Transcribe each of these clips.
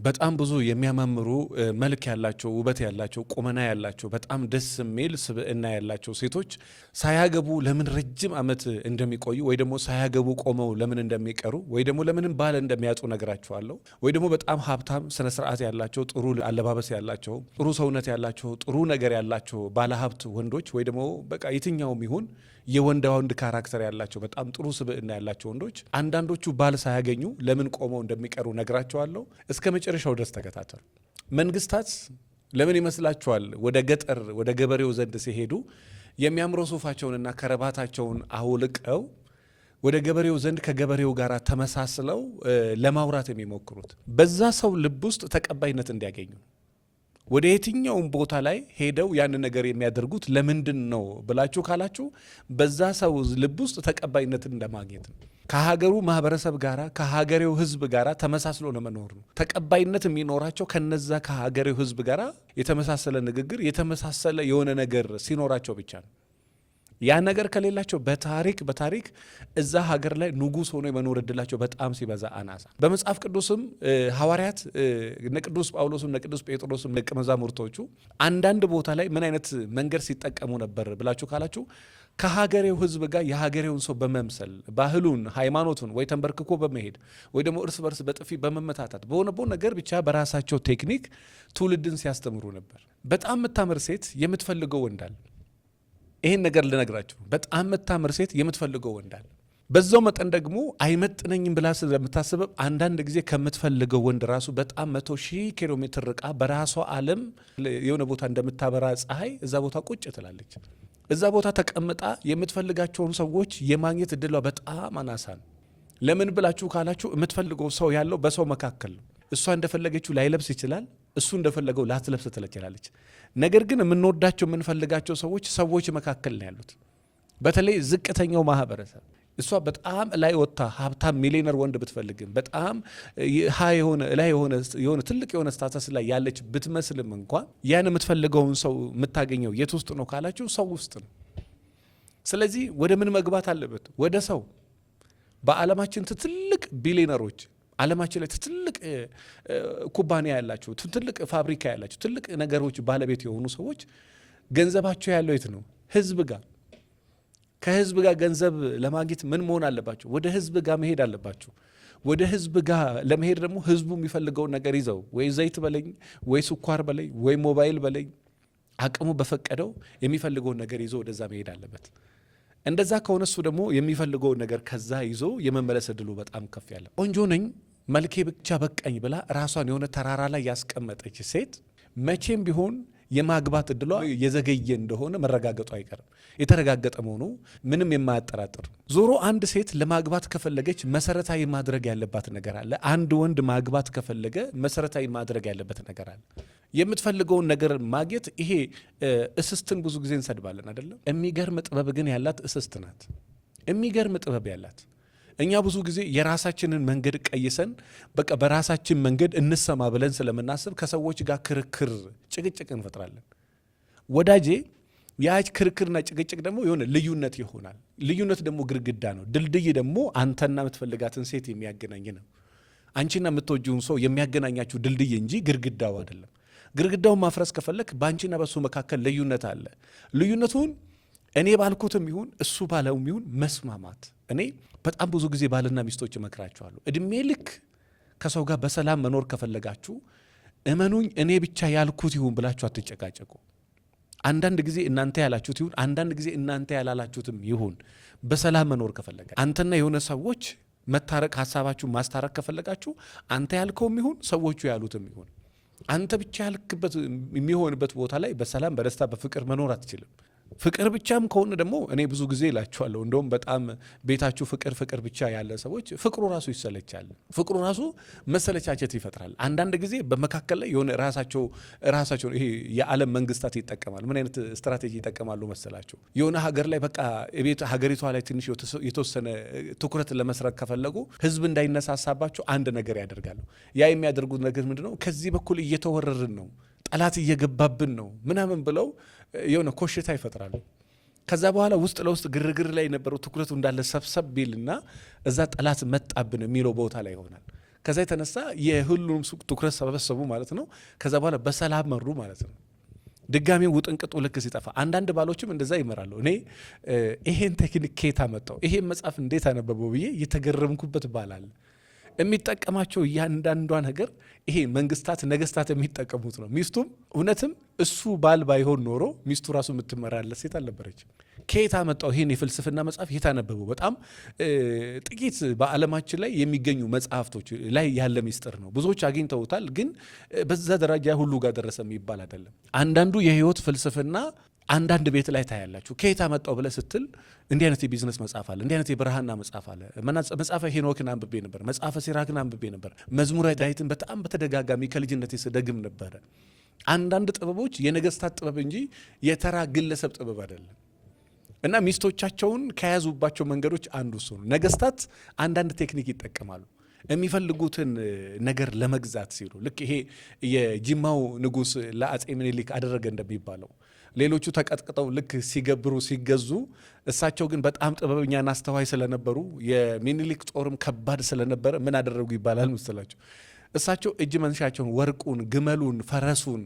በጣም ብዙ የሚያማምሩ መልክ ያላቸው ውበት ያላቸው ቁመና ያላቸው በጣም ደስ የሚል ስብዕና ያላቸው ሴቶች ሳያገቡ ለምን ረጅም ዓመት እንደሚቆዩ ወይ ደግሞ ሳያገቡ ቆመው ለምን እንደሚቀሩ ወይ ደግሞ ለምን ባል እንደሚያጡ ነግራቸዋለሁ። ወይ ደግሞ በጣም ሀብታም ስነ ስርዓት ያላቸው ጥሩ አለባበስ ያላቸው ጥሩ ሰውነት ያላቸው ጥሩ ነገር ያላቸው ባለሀብት ወንዶች ወይ ደግሞ በቃ የትኛውም ይሁን የወንዳ ወንድ ካራክተር ያላቸው በጣም ጥሩ ስብዕና ያላቸው ወንዶች አንዳንዶቹ ባል ሳያገኙ ለምን ቆመው እንደሚቀሩ ነግራቸዋለሁ። እስከ መጨረሻው ድረስ ተከታተሉ። መንግስታት ለምን ይመስላችኋል ወደ ገጠር ወደ ገበሬው ዘንድ ሲሄዱ የሚያምረው ሱፋቸውንና ከረባታቸውን አውልቀው ወደ ገበሬው ዘንድ ከገበሬው ጋር ተመሳስለው ለማውራት የሚሞክሩት? በዛ ሰው ልብ ውስጥ ተቀባይነት እንዲያገኙ ወደ የትኛውም ቦታ ላይ ሄደው ያን ነገር የሚያደርጉት ለምንድን ነው ብላችሁ ካላችሁ በዛ ሰው ልብ ውስጥ ተቀባይነትን እንደማግኘት ነው። ከሀገሩ ማህበረሰብ ጋራ ከሀገሬው ህዝብ ጋራ ተመሳስሎ ለመኖር ነው። ተቀባይነት የሚኖራቸው ከነዛ ከሀገሬው ህዝብ ጋራ የተመሳሰለ ንግግር የተመሳሰለ የሆነ ነገር ሲኖራቸው ብቻ ነው። ያ ነገር ከሌላቸው በታሪክ እዛ ሀገር ላይ ንጉስ ሆኖ የመኖር እድላቸው በጣም ሲበዛ አናሳ። በመጽሐፍ ቅዱስም ሐዋርያት እነ ቅዱስ ጳውሎስም እነ ቅዱስ ጴጥሮስም ደቀ መዛሙርቶቹ አንዳንድ ቦታ ላይ ምን አይነት መንገድ ሲጠቀሙ ነበር ብላችሁ ካላችሁ ከሀገሬው ህዝብ ጋር የሀገሬውን ሰው በመምሰል ባህሉን ሃይማኖቱን ወይ ተንበርክኮ በመሄድ ወይ ደግሞ እርስ በርስ በጥፊ በመመታታት በሆነ ነገር ብቻ በራሳቸው ቴክኒክ ትውልድን ሲያስተምሩ ነበር። በጣም የምታምር ሴት የምትፈልገው ወንዳል ይሄን ነገር ልነግራችሁ። በጣም የምታምር ሴት የምትፈልገው ወንዳል በዛው መጠን ደግሞ አይመጥነኝም ብላ ስለምታስብ አንዳንድ ጊዜ ከምትፈልገው ወንድ ራሱ በጣም 100,000 ኪሎ ሜትር ርቃ በራሷ ዓለም የሆነ ቦታ እንደምታበራ ፀሐይ እዛ ቦታ ቁጭ ትላለች። እዛ ቦታ ተቀምጣ የምትፈልጋቸውን ሰዎች የማግኘት እድሏ በጣም አናሳ ነው። ለምን ብላችሁ ካላችሁ የምትፈልገው ሰው ያለው በሰው መካከል ነው። እሷ እንደፈለገችው ላይለብስ ይችላል፣ እሱ እንደፈለገው ላትለብስ ትችላለች። ነገር ግን የምንወዳቸው የምንፈልጋቸው ሰዎች መካከል ነው ያሉት። በተለይ ዝቅተኛው ማህበረሰብ እሷ በጣም ላይ ወጣ ሀብታም ሚሊዮነር ወንድ ብትፈልግም በጣም የሆነ ትልቅ የሆነ ስታተስ ላይ ያለች ብትመስልም እንኳን ያን የምትፈልገውን ሰው የምታገኘው የት ውስጥ ነው ካላችሁ ሰው ውስጥ ነው። ስለዚህ ወደ ምን መግባት አለበት? ወደ ሰው። በዓለማችን ትልቅ ቢሊዮነሮች ዓለማችን ላይ ትልቅ ኩባንያ ያላቸው ትልቅ ፋብሪካ ያላቸው ትልቅ ነገሮች ባለቤት የሆኑ ሰዎች ገንዘባቸው ያለው የት ነው? ህዝብ ጋር። ከህዝብ ጋር ገንዘብ ለማግኘት ምን መሆን አለባቸው? ወደ ህዝብ ጋር መሄድ አለባቸው። ወደ ህዝብ ጋር ለመሄድ ደግሞ ህዝቡ የሚፈልገውን ነገር ይዘው ወይ ዘይት በለኝ ወይ ስኳር በለኝ ወይ ሞባይል በለኝ አቅሙ በፈቀደው የሚፈልገውን ነገር ይዞ ወደዛ መሄድ አለበት። እንደዛ ከሆነ እሱ ደግሞ የሚፈልገውን ነገር ከዛ ይዞ የመመለስ እድሉ በጣም ከፍ ያለ። ቆንጆ ነኝ መልኬ ብቻ በቃኝ ብላ ራሷን የሆነ ተራራ ላይ ያስቀመጠች ሴት መቼም ቢሆን የማግባት እድሏ የዘገየ እንደሆነ መረጋገጡ አይቀርም። የተረጋገጠ መሆኑ ምንም የማያጠራጥር። ዞሮ አንድ ሴት ለማግባት ከፈለገች መሰረታዊ ማድረግ ያለባት ነገር አለ። አንድ ወንድ ማግባት ከፈለገ መሰረታዊ ማድረግ ያለበት ነገር አለ። የምትፈልገውን ነገር ማግኘት ይሄ እስስትን ብዙ ጊዜ እንሰድባለን አይደለም? የሚገርም ጥበብ ግን ያላት እስስት ናት። የሚገርም ጥበብ ያላት። እኛ ብዙ ጊዜ የራሳችንን መንገድ ቀይሰን በቃ በራሳችን መንገድ እንሰማ ብለን ስለምናስብ ከሰዎች ጋር ክርክር ጭቅጭቅ እንፈጥራለን። ወዳጄ ያ ክርክርና ጭቅጭቅ ደግሞ የሆነ ልዩነት ይሆናል። ልዩነት ደግሞ ግድግዳ ነው። ድልድይ ደግሞ አንተና የምትፈልጋትን ሴት የሚያገናኝ ነው። አንቺና የምትወጂውን ሰው የሚያገናኛችሁ ድልድይ እንጂ ግድግዳው አይደለም። ግድግዳውን ማፍረስ ከፈለክ በአንቺና በሱ መካከል ልዩነት አለ። ልዩነቱን እኔ ባልኩትም ይሁን እሱ ባለውም ይሁን መስማማት። እኔ በጣም ብዙ ጊዜ ባልና ሚስቶች እመክራቸዋለሁ። እድሜ ልክ ከሰው ጋር በሰላም መኖር ከፈለጋችሁ እመኑኝ እኔ ብቻ ያልኩት ይሁን ብላችሁ አትጨቃጨቁ። አንዳንድ ጊዜ እናንተ ያላችሁት ይሁን፣ አንዳንድ ጊዜ እናንተ ያላላችሁትም ይሁን። በሰላም መኖር ከፈለጋ አንተና የሆነ ሰዎች መታረቅ ሀሳባችሁ ማስታረቅ ከፈለጋችሁ አንተ ያልከውም ይሁን ሰዎቹ ያሉትም ይሁን አንተ ብቻ ያልክበት የሚሆንበት ቦታ ላይ በሰላም በደስታ በፍቅር መኖር አትችልም። ፍቅር ብቻም ከሆነ ደግሞ እኔ ብዙ ጊዜ እላችኋለሁ እንደውም በጣም ቤታችሁ ፍቅር ብቻ ያለ ሰዎች ፍቅሩ ራሱ ይሰለቻል። ፍቅሩ ራሱ መሰለቻቸት ይፈጥራል። አንዳንድ ጊዜ በመካከል ላይ የሆነ ራሳቸው ይሄ የዓለም መንግስታት ይጠቀማሉ። ምን አይነት ስትራቴጂ ይጠቀማሉ መሰላችሁ? የሆነ ሀገር ላይ በቃ ሀገሪቷ ላይ ትንሽ የተወሰነ ትኩረት ለመስረቅ ከፈለጉ ህዝብ እንዳይነሳሳባቸው አንድ ነገር ያደርጋሉ። ያ የሚያደርጉት ነገር ምንድነው? ከዚህ በኩል እየተወረርን ነው፣ ጠላት እየገባብን ነው ምናምን ብለው የሆነ ኮሽታ ይፈጥራሉ። ከዛ በኋላ ውስጥ ለውስጥ ግርግር ላይ የነበረው ትኩረቱ እንዳለ ሰብሰብ ቢልና እዛ ጠላት መጣብን የሚለው ቦታ ላይ ይሆናል። ከዛ የተነሳ የሁሉም ሱቅ ትኩረት ሰበሰቡ ማለት ነው። ከዛ በኋላ በሰላም መሩ ማለት ነው። ድጋሚ ውጥንቅጡ ልክ ሲጠፋ አንዳንድ ባሎችም እንደዛ ይመራሉ። እኔ ይሄን ቴክኒክ ከየት አመጣው ይሄን መጽሐፍ እንዴት አነበበው ብዬ የተገረምኩበት ባል አለ። የሚጠቀማቸው እያንዳንዷ ነገር ይሄ መንግስታት ነገስታት የሚጠቀሙት ነው። ሚስቱም እውነትም እሱ ባል ባይሆን ኖሮ ሚስቱ ራሱ የምትመራለት ሴት አልነበረችም። ከየት አመጣው ይሄን የፍልስፍና መጽሐፍ የት አነበበው? በጣም ጥቂት በዓለማችን ላይ የሚገኙ መጽሐፍቶች ላይ ያለ ሚስጥር ነው። ብዙዎች አግኝተውታል፣ ግን በዛ ደረጃ ሁሉ ጋር ደረሰ የሚባል አይደለም። አንዳንዱ የህይወት ፍልስፍና አንዳንድ ቤት ላይ ታያላችሁ። ከየት አመጣው ብለህ ስትል እንዲህ አይነት የቢዝነስ መጽሐፍ አለ፣ እንዲህ አይነት የብርሃንና መጽሐፍ አለ። መጽሐፈ ሄኖክን አንብቤ ነበር፣ መጽሐፈ ሲራክን አንብቤ ነበር፣ መዝሙረ ዳዊትን በጣም በተደጋጋሚ ከልጅነቴ ስደግም ነበረ። አንዳንድ ጥበቦች የነገስታት ጥበብ እንጂ የተራ ግለሰብ ጥበብ አይደለም። እና ሚስቶቻቸውን ከያዙባቸው መንገዶች አንዱ እሱ ነው። ነገስታት አንዳንድ ቴክኒክ ይጠቀማሉ የሚፈልጉትን ነገር ለመግዛት ሲሉ። ልክ ይሄ የጂማው ንጉስ ለአጼ ምኒልክ አደረገ እንደሚባለው ሌሎቹ ተቀጥቅጠው ልክ ሲገብሩ ሲገዙ፣ እሳቸው ግን በጣም ጥበበኛና አስተዋይ ስለነበሩ የሚኒሊክ ጦርም ከባድ ስለነበረ ምን አደረጉ ይባላል መሰላቸው? እሳቸው እጅ መንሻቸውን፣ ወርቁን፣ ግመሉን፣ ፈረሱን፣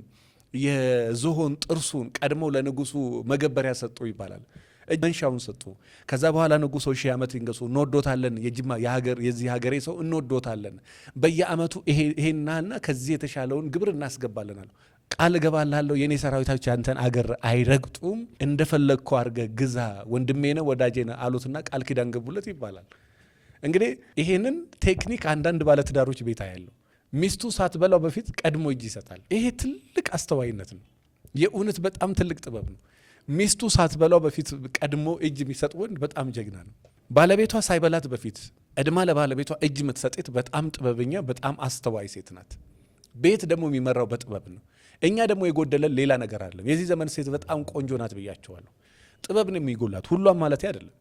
የዝሆን ጥርሱን ቀድመው ለንጉሱ መገበሪያ ሰጡ ይባላል። እጅ መንሻውን ሰጡ። ከዛ በኋላ ንጉሶ 1000 ዓመት ይንገሱ፣ እንወዶታለን፣ የጅማ የዚህ ሀገሬ ሰው እንወዶታለን፣ በየአመቱ ይሄናና ከዚህ የተሻለውን ግብር እናስገባለን አሉ። ቃል እገባላለሁ የኔ ሰራዊቶች ያንተን አገር አይረግጡም፣ እንደፈለግከው አድርገህ ግዛ፣ ወንድሜ ነህ ወዳጄ ነህ አሉትና ቃል ኪዳን ገቡለት ይባላል። እንግዲህ ይሄንን ቴክኒክ አንዳንድ ባለትዳሮች ቤት ያለው ሚስቱ ሳትበላው በፊት ቀድሞ እጅ ይሰጣል። ይሄ ትልቅ አስተዋይነት ነው። የእውነት በጣም ትልቅ ጥበብ ነው። ሚስቱ ሳትበላው በፊት ቀድሞ እጅ የሚሰጥ ወንድ በጣም ጀግና ነው። ባለቤቷ ሳይበላት በፊት ቀድማ ለባለቤቷ እጅ የምትሰጥ በጣም ጥበበኛ፣ በጣም አስተዋይ ሴት ናት። ቤት ደግሞ የሚመራው በጥበብ ነው። እኛ ደግሞ የጎደለን ሌላ ነገር አለ። የዚህ ዘመን ሴት በጣም ቆንጆ ናት ብያቸዋለሁ። ጥበብ ነው የሚጎላት። ሁሏም ማለት አይደለም።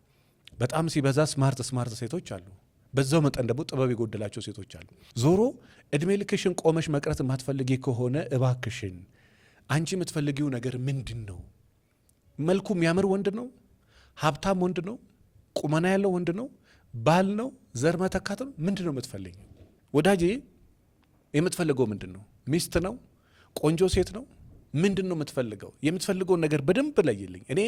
በጣም ሲበዛ ስማርት ሴቶች አሉ። በዛው መጠን ደግሞ ጥበብ የጎደላቸው ሴቶች አሉ። ዞሮ እድሜ ልክሽን ቆመሽ መቅረት የማትፈልጊ ከሆነ እባክሽን አንቺ የምትፈልጊው ነገር ምንድን ነው? መልኩ የሚያምር ወንድ ነው? ሀብታም ወንድ ነው? ቁመና ያለው ወንድ ነው? ባል ነው? ዘር መተካት ነው? ምንድን ነው የምትፈልጊ? ወዳጄ የምትፈልገው ምንድን ነው? ሚስት ነው? ቆንጆ ሴት ነው? ምንድን ነው የምትፈልገው? የምትፈልገውን ነገር በደንብ ለይልኝ። እኔ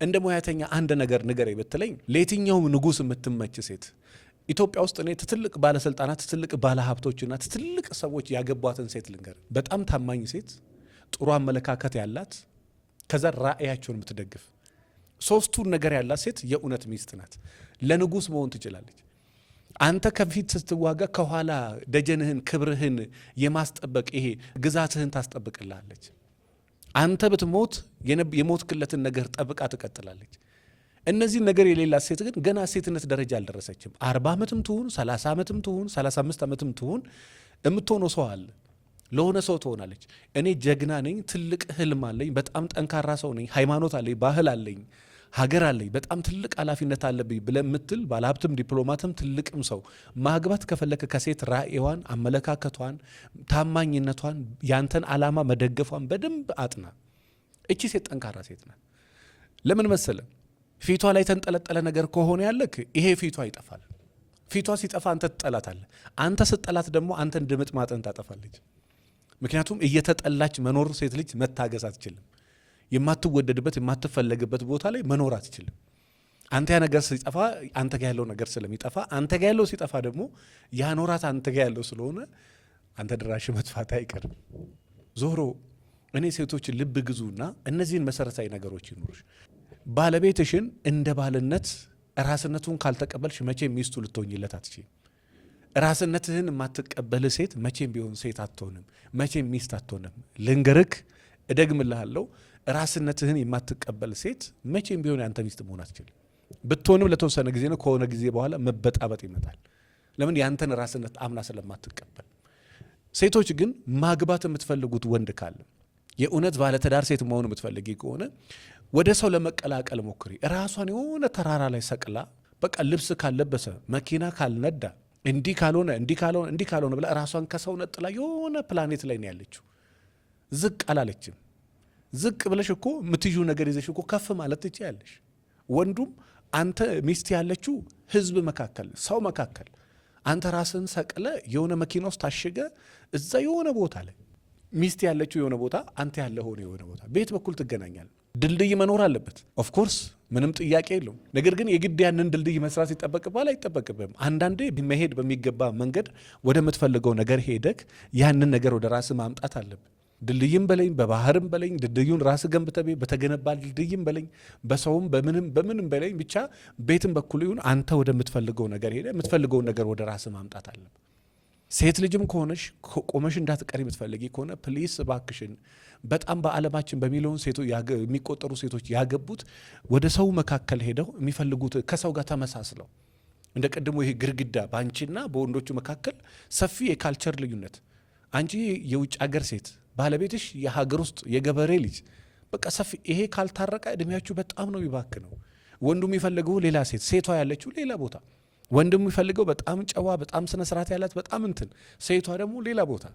እንደ ሙያተኛ አንድ ነገር ንገረኝ ብትለኝ ለየትኛው ንጉሥ የምትመች ሴት ኢትዮጵያ ውስጥ እኔ ትልቅ ባለስልጣናት፣ ትልቅ ባለሀብቶችና ትልቅ ሰዎች ያገቧትን ሴት ልንገር። በጣም ታማኝ ሴት፣ ጥሩ አመለካከት ያላት፣ ከዛ ራእያቸውን የምትደግፍ ሶስቱን ነገር ያላት ሴት የእውነት ሚስት ናት። ለንጉሥ መሆን ትችላለች። አንተ ከፊት ስትዋጋ ከኋላ ደጀንህን፣ ክብርህን የማስጠበቅ ይሄ ግዛትህን ታስጠብቅልሃለች። አንተ ብትሞት የሞትክለትን ነገር ጠብቃ ትቀጥላለች። እነዚህ ነገር የሌላት ሴት ግን ገና ሴትነት ደረጃ አልደረሰችም። 40 ዓመትም ትሁን 30 ዓመትም ትሁን 35 ዓመትም ትሁን የምትሆነው ሰው አለ፣ ለሆነ ሰው ትሆናለች። እኔ ጀግና ነኝ፣ ትልቅ ህልም አለኝ፣ በጣም ጠንካራ ሰው ነኝ፣ ሃይማኖት አለኝ፣ ባህል አለኝ፣ ሀገር አለኝ፣ በጣም ትልቅ ኃላፊነት አለብኝ ብለህ የምትል ባለሀብትም ዲፕሎማትም ትልቅም ሰው ማግባት ከፈለክ ከሴት ራእይዋን፣ አመለካከቷን፣ ታማኝነቷን፣ ያንተን ዓላማ መደገፏን በደንብ አጥና። እቺ ሴት ጠንካራ ሴት ናት። ለምን መሰለ? ፊቷ ላይ ተንጠለጠለ ነገር ከሆነ ያለክ ይሄ ፊቷ ይጠፋል። ፊቷ ሲጠፋ አንተ ትጠላታለህ። አንተ ስትጠላት ደግሞ አንተ ድምጥማጥን ታጠፋለች። ምክንያቱም እየተጠላች መኖር ሴት ልጅ መታገስ አትችልም። የማትወደድበት የማትፈለግበት ቦታ ላይ መኖር አትችልም። አንተ ያ ነገር ሲጠፋ አንተ ጋር ያለው ነገር ስለሚጠፋ፣ አንተ ጋር ያለው ሲጠፋ ደግሞ ያኖራት አንተ ጋር ያለው ስለሆነ አንተ ድራሽ መጥፋት አይቀርም። ዞሮ እኔ ሴቶች ልብ ግዙና እነዚህን መሰረታዊ ነገሮች ይኑሩሽ። ባለቤትሽን እንደ ባልነት ራስነቱን ካልተቀበልሽ መቼም ሚስቱ ልትሆኝለት አትችይም። ራስነትህን የማትቀበል ሴት መቼም ቢሆን ሴት አትሆንም፣ መቼም ሚስት አትሆንም። ልንገርክ፣ እደግምልሃለሁ፣ ራስነትህን የማትቀበል ሴት መቼም ቢሆን ያንተ ሚስት መሆን አትችልም። ብትሆንም ለተወሰነ ጊዜ ነው። ከሆነ ጊዜ በኋላ መበጣበጥ ይመጣል። ለምን? ያንተን ራስነት አምና ስለማትቀበል። ሴቶች ግን ማግባት የምትፈልጉት ወንድ ካለ፣ የእውነት ባለትዳር ሴት መሆን የምትፈልጊ ከሆነ ወደ ሰው ለመቀላቀል ሞክሪ። ራሷን የሆነ ተራራ ላይ ሰቅላ በቃ ልብስ ካልለበሰ መኪና ካልነዳ እንዲህ ካልሆነ ብላ ራሷን ከሰው ነጥላ የሆነ ፕላኔት ላይ ነው ያለችው። ዝቅ አላለችም። ዝቅ ብለሽ እኮ የምትይዙ ነገር ይዘሽ እኮ ከፍ ማለት ትችያለሽ። ወንዱም አንተ ሚስት ያለችው ህዝብ መካከል፣ ሰው መካከል፣ አንተ ራስን ሰቅለ የሆነ መኪና ውስጥ ታሽገ እዛ የሆነ ቦታ ላይ ሚስት ያለችው የሆነ ቦታ አንተ ያለ ሆነ የሆነ ቦታ ቤት በኩል ትገናኛል። ድልድይ መኖር አለበት ኦፍኮርስ ምንም ጥያቄ የለውም። ነገር ግን የግድ ያንን ድልድይ መስራት ይጠበቅብሃል አይጠበቅብም? አንዳንዴ መሄድ በሚገባ መንገድ ወደምትፈልገው ነገር ሄደክ ያንን ነገር ወደ ራስ ማምጣት አለብን። ድልድይም በለኝ በባህርም በለኝ ድልድዩን ራስ ገንብተህ በተገነባ ድልድይም በለኝ በሰውም በምንም በለኝ ብቻ ቤትም በኩል ይሁን አንተ ወደምትፈልገው ነገር ሄደ የምትፈልገውን ነገር ወደ ራስ ማምጣት አለብን። ሴት ልጅም ከሆነሽ ቆመሽ እንዳትቀሪ የምትፈልጊ ከሆነ ፕሊስ እባክሽን በጣም በዓለማችን በሚሊዮን የሚቆጠሩ ሴቶች ያገቡት ወደ ሰው መካከል ሄደው የሚፈልጉት ከሰው ጋር ተመሳስለው እንደ ቀድሞ ይሄ ግርግዳ በአንቺና በወንዶቹ መካከል ሰፊ የካልቸር ልዩነት፣ አንቺ የውጭ ሀገር ሴት ባለቤትሽ የሀገር ውስጥ የገበሬ ልጅ በቃ ሰፊ ይሄ ካልታረቀ እድሜያችሁ በጣም ነው ይባክ ነው። ወንዱ የሚፈልገው ሌላ ሴት፣ ሴቷ ያለችው ሌላ ቦታ፣ ወንድሙ የሚፈልገው በጣም ጨዋ በጣም ስነ ስርዓት ያላት በጣም እንትን፣ ሴቷ ደግሞ ሌላ ቦታ።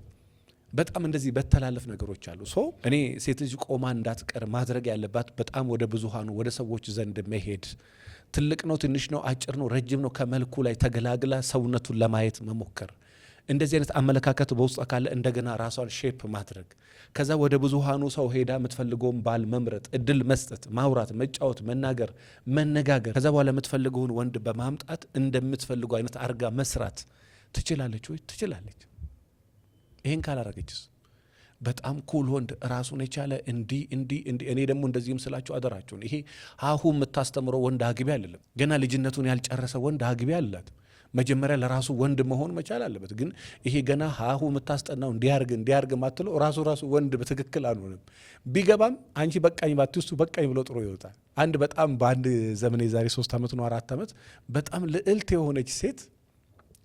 በጣም እንደዚህ በተላለፍ ነገሮች አሉ። ሶ እኔ ሴት ልጅ ቆማ እንዳትቀር ማድረግ ያለባት በጣም ወደ ብዙሃኑ ወደ ሰዎች ዘንድ መሄድ፣ ትልቅ ነው ትንሽ ነው አጭር ነው ረጅም ነው ከመልኩ ላይ ተገላግላ ሰውነቱን ለማየት መሞከር። እንደዚህ አይነት አመለካከት በውስጥ ካለ እንደገና ራሷን ሼፕ ማድረግ፣ ከዛ ወደ ብዙሃኑ ሰው ሄዳ የምትፈልገውን ባል መምረጥ፣ እድል መስጠት፣ ማውራት፣ መጫወት፣ መናገር፣ መነጋገር፣ ከዛ በኋላ የምትፈልገውን ወንድ በማምጣት እንደምትፈልገው አይነት አርጋ መስራት ትችላለች ወይ? ትችላለች። ይሄን ካላረገችስ በጣም ኩል ወንድ ራሱን የቻለ እንዲህ እኔ ደግሞ እንደዚህም ስላችሁ አደራችሁን፣ ይሄ ሀሁ የምታስተምረው ወንድ አግቢ አይደለም። ገና ልጅነቱን ያልጨረሰ ወንድ አግቢ አላት። መጀመሪያ ለራሱ ወንድ መሆን መቻል አለበት። ግን ይሄ ገና ሀሁ የምታስጠናው እንዲያርግ ማትለው ራሱ ወንድ በትክክል አልሆነም። ቢገባም አንቺ በቃኝ ባትውስቱ በቃኝ ብሎ ጥሩ ይወጣል። አንድ በጣም በአንድ ዘመን የዛሬ 3 ዓመት ነው 4 ዓመት በጣም ልዕልት የሆነች ሴት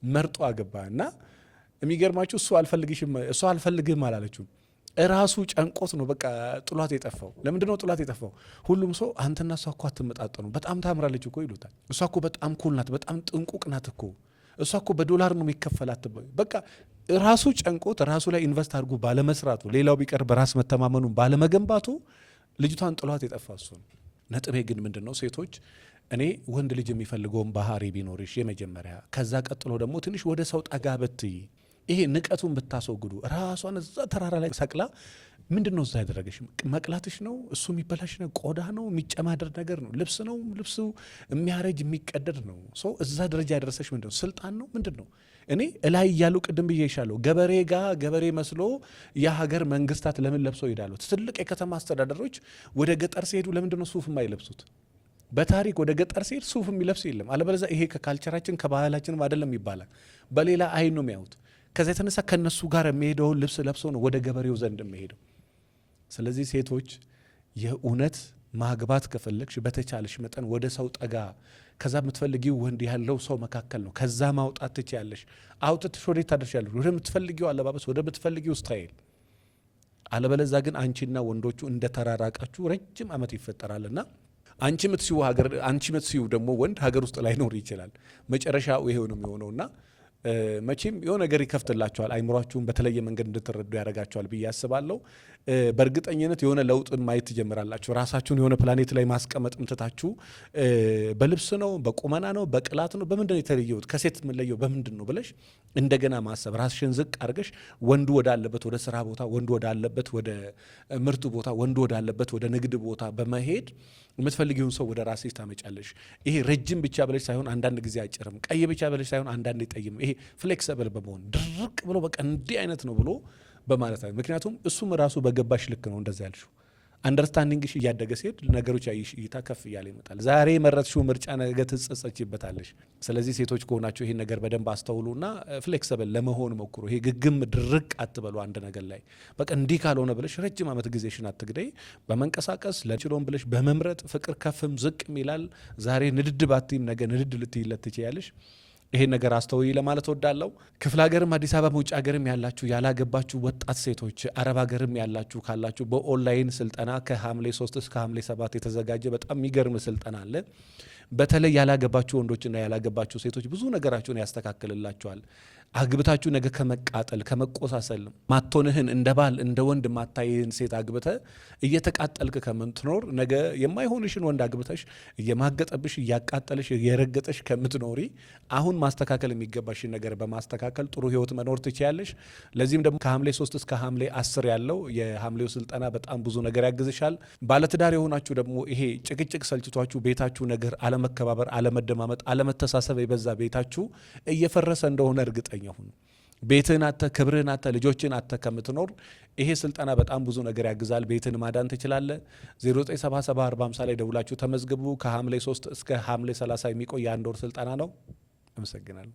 መርጦ አገባ እና የሚገርማችሁ እሱ አልፈልግህም አላለችው። ራሱ ጨንቆት ነው በቃ ጥሏት የጠፋው። ለምንድን ነው ጥሏት የጠፋው? ሁሉም ሰው አንተና እሷ እኮ አትመጣጠኑ፣ በጣም ታምራለች እኮ ይሉታል። እሷ እኮ በጣም ኩል ናት፣ በጣም ጥንቁቅ ናት እኮ፣ እሷ እኮ በዶላር ነው የሚከፈላት። በቃ ራሱ ጨንቆት ራሱ ላይ ኢንቨስት አድርጎ ባለመስራቱ፣ ሌላው ቢቀር በራስ መተማመኑን ባለመገንባቱ ልጅቷን ጥሏት የጠፋ እሱ ነው። ነጥቤ ግን ምንድን ነው ሴቶች፣ እኔ ወንድ ልጅ የሚፈልገውን ባህሪ ቢኖርሽ የመጀመሪያ፣ ከዛ ቀጥሎ ደግሞ ትንሽ ወደ ሰው ጠጋ ብትይ፣ ይሄ ንቀቱን ብታስወግዱ፣ ራሷን እዛ ተራራ ላይ ሰቅላ ምንድን ነው እዛ ያደረገሽ? መቅላትሽ ነው? እሱ የሚበላሽ ነው? ቆዳ ነው? የሚጨማደር ነገር ነው? ልብስ ነው? ልብሱ የሚያረጅ የሚቀደድ ነው? ሰው እዛ ደረጃ ያደረሰሽ ምንድን ነው? ስልጣን ነው? ምንድን ነው? እኔ እላይ እያሉ ቅድም ብዬ ይሻለሁ ገበሬ መስሎ የሀገር መንግስታት ለምን ለብሰው ይሄዳሉ? ትልቅ የከተማ አስተዳደሮች ወደ ገጠር ሲሄዱ ለምንድን ነው ሱፍ የማይለብሱት? በታሪክ ወደ ገጠር ሲሄድ ሱፍ የሚለብስ የለም። አለበለዚያ ይሄ ከካልቸራችን ከባህላችንም አይደለም ይባላል። በሌላ አይን ነው የሚያዩት። ከዛ የተነሳ ከነሱ ጋር የሚሄደውን ልብስ ለብሰው ነው ወደ ገበሬው ዘንድ የሚሄደው። ስለዚህ ሴቶች የእውነት ማግባት ከፈለግሽ በተቻለሽ መጠን ወደ ሰው ጠጋ፣ ከዛ የምትፈልጊው ወንድ ያለው ሰው መካከል ነው። ከዛ ማውጣት ትችያለሽ። አውጥተሽ ወዴት ታደርሻለሽ? ወደ ምትፈልጊው አለባበስ፣ ወደ ምትፈልጊው ስታይል። አለበለዚያ ግን አንቺና ወንዶቹ እንደተራራቃችሁ ረጅም ዓመት ይፈጠራልና አንቺ ምትሲው ደግሞ ወንድ ሀገር ውስጥ ላይኖር ይችላል። መጨረሻው ይሄው ነው የሚሆነውና መቼም የሆነ ነገር ይከፍትላችኋል። አይምሯችሁን በተለየ መንገድ እንድትረዱ ያደርጋችኋል ብዬ አስባለሁ። በእርግጠኝነት የሆነ ለውጥን ማየት ትጀምራላችሁ። ራሳችሁን የሆነ ፕላኔት ላይ ማስቀመጥ ምትታችሁ በልብስ ነው፣ በቁመና ነው፣ በቅላት ነው፣ በምንድን ነው የተለየሁት ከሴት የምለየው በምንድን ነው ብለሽ እንደገና ማሰብ፣ ራስሽን ዝቅ አድርገሽ ወንዱ ወዳለበት ወደ ስራ ቦታ፣ ወንዱ ወዳለበት ወደ ምርቱ ቦታ፣ ወንዱ ወዳለበት ወደ ንግድ ቦታ በመሄድ የምትፈልጊውን ሰው ወደ ራስሽ ታመጫለሽ። ይሄ ረጅም ብቻ ብለሽ ሳይሆን አንዳንድ ጊዜ አጭርም፣ ቀይ ብቻ ብለሽ ሳይሆን አንዳንድ ጠይም፣ ይሄ ፍሌክሲብል በመሆን ድርቅ ብሎ በቃ እንዲህ አይነት ነው ብሎ በማለት ነው። ምክንያቱም እሱም ራሱ በገባሽ ልክ ነው እንደዛ ያልሽው። አንደርስታንዲንግሽ እያደገ ሲሄድ ነገሮች ያይሽ እይታ ከፍ እያለ ይመጣል። ዛሬ መረጥሽው ምርጫ ነገ ትጸጸችበታለሽ። ስለዚህ ሴቶች ከሆናችሁ ይሄን ነገር በደንብ አስተውሉና ፍሌክሲብል ለመሆን ሞክሩ። ይሄ ግግም ድርቅ አትበሉ አንድ ነገር ላይ። በቃ እንዲህ ካልሆነ ብለሽ ረጅም ዓመት ጊዜሽን አትግደይ። በመንቀሳቀስ ለችሎን ብለሽ በመምረጥ ፍቅር ከፍም ዝቅም ይላል። ዛሬ ንድድ ባትይም ነገ ንድድ ልትይለት ትችያለሽ። ይሄን ነገር አስተውይ ለማለት ወዳለው። ክፍለ ሀገርም አዲስ አበባ ውጭ ሀገርም ያላችሁ ያላገባችሁ ወጣት ሴቶች፣ አረብ ሀገርም ያላችሁ ካላችሁ በኦንላይን ስልጠና ከሐምሌ 3 እስከ ሐምሌ 7 የተዘጋጀ በጣም የሚገርም ስልጠና አለ። በተለይ ያላገባችሁ ወንዶችና ያላገባችሁ ሴቶች ብዙ ነገራችሁን ያስተካክልላችኋል። አግብታችሁ ነገ ከመቃጠል ከመቆሳሰል ማቶንህን እንደ ባል እንደ ወንድ ማታይህን ሴት አግብተ እየተቃጠልክ ከምትኖር ነገ የማይሆንሽን ወንድ አግብተሽ እየማገጠብሽ እያቃጠልሽ እየረገጠሽ ከምትኖሪ አሁን ማስተካከል የሚገባሽን ነገር በማስተካከል ጥሩ ህይወት መኖር ትችያለሽ። ለዚህም ደግሞ ከሐምሌ 3 እስከ ሐምሌ 10 ያለው የሐምሌው ስልጠና በጣም ብዙ ነገር ያግዝሻል። ባለትዳር የሆናችሁ ደግሞ ይሄ ጭቅጭቅ ሰልችቷችሁ ቤታችሁ ነገር አለመከባበር፣ አለመደማመጥ፣ አለመተሳሰብ የበዛ ቤታችሁ እየፈረሰ እንደሆነ እርግጠኛ ሁኑ። ቤትህን አተ ክብርህን አተ ልጆችን አተ ከምትኖር ይሄ ስልጠና በጣም ብዙ ነገር ያግዛል። ቤትን ማዳን ትችላለህ። 09774050 ላይ ደውላችሁ ተመዝግቡ። ከሐምሌ 3 እስከ ሐምሌ 30 የሚቆይ የአንድ ወር ስልጠና ነው። አመሰግናለሁ።